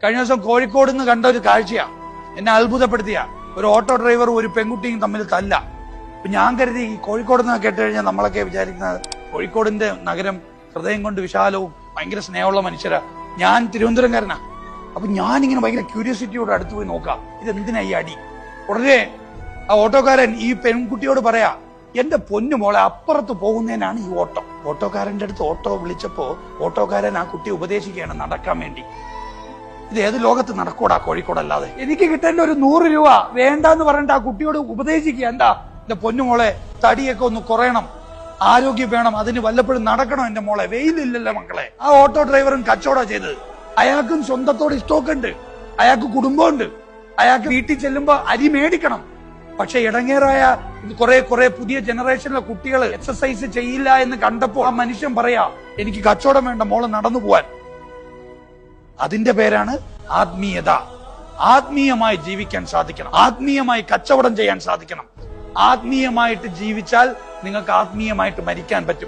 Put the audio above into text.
കഴിഞ്ഞ ദിവസം കോഴിക്കോട് നിന്ന് കണ്ട ഒരു കാഴ്ചയാ എന്നെ അത്ഭുതപ്പെടുത്തിയ. ഒരു ഓട്ടോ ഡ്രൈവറും ഒരു പെൺകുട്ടിയും തമ്മിൽ തല്ല. അപ്പൊ ഞാൻ കരുതി ഈ കോഴിക്കോട് നിന്ന് കേട്ട് കഴിഞ്ഞാൽ നമ്മളൊക്കെ വിചാരിക്കുന്നത് കോഴിക്കോടിന്റെ നഗരം ഹൃദയം കൊണ്ട് വിശാലവും ഭയങ്കര സ്നേഹമുള്ള മനുഷ്യരാ. ഞാൻ തിരുവനന്തപുരംകാരനാ. അപ്പൊ ഞാനിങ്ങനെ ഭയങ്കര ക്യൂരിയോസിറ്റിയോട് അടുത്ത് പോയി നോക്കാം, ഇതെന്തിനാ ഈ അടി. ഉടനെ ആ ഓട്ടോക്കാരൻ ഈ പെൺകുട്ടിയോട് പറയാ, എന്റെ പൊന്നു മോളെ, അപ്പുറത്ത് പോകുന്നതിനാണ് ഈ ഓട്ടോ. ഓട്ടോക്കാരന്റെ അടുത്ത് ഓട്ടോ വിളിച്ചപ്പോ ഓട്ടോക്കാരൻ ആ കുട്ടിയെ ഉപദേശിക്കുകയാണ് നടക്കാൻ വേണ്ടി. ഇത് ഏത് ലോകത്ത് നടക്കൂടാ കോഴിക്കോടല്ലാതെ. എനിക്ക് കിട്ടേണ്ട ഒരു 100 രൂപ വേണ്ടെന്ന് പറഞ്ഞിട്ട് ആ കുട്ടിയോട് ഉപദേശിക്കുക, എന്താ എന്റെ പൊന്നുമോളെ, തടിയൊക്കെ ഒന്ന് കുറയണം, ആരോഗ്യം വേണം, അതിന് വല്ലപ്പോഴും നടക്കണം എന്റെ മോളെ, വെയിലില്ലല്ലോ മക്കളെ. ആ ഓട്ടോ ഡ്രൈവറും കച്ചവടം ചെയ്തത്. അയാൾക്കും സ്വന്തത്തോട് ഇഷ്ടമൊക്കെ ഉണ്ട്, അയാൾക്ക് കുടുംബമുണ്ട്, അയാൾക്ക് വീട്ടിൽ ചെല്ലുമ്പോ അരി മേടിക്കണം. പക്ഷെ ഇടങ്ങേറായ കുറെ പുതിയ ജനറേഷനിലെ കുട്ടികൾ എക്സസൈസ് ചെയ്യില്ല എന്ന് കണ്ടപ്പോൾ ആ മനുഷ്യൻ പറയാ, എനിക്ക് കച്ചവടം വേണ്ട, മോളെ നടന്നു പോവാൻ. അതിന്റെ പേരാണ് ആത്മീയത. ആത്മീയമായി ജീവിക്കാൻ സാധിക്കണം, ആത്മീയമായി കച്ചവടം ചെയ്യാൻ സാധിക്കണം. ആത്മീയമായിട്ട് ജീവിച്ചാൽ നിങ്ങൾക്ക് ആത്മീയമായിട്ട് മരിക്കാൻ പറ്റും.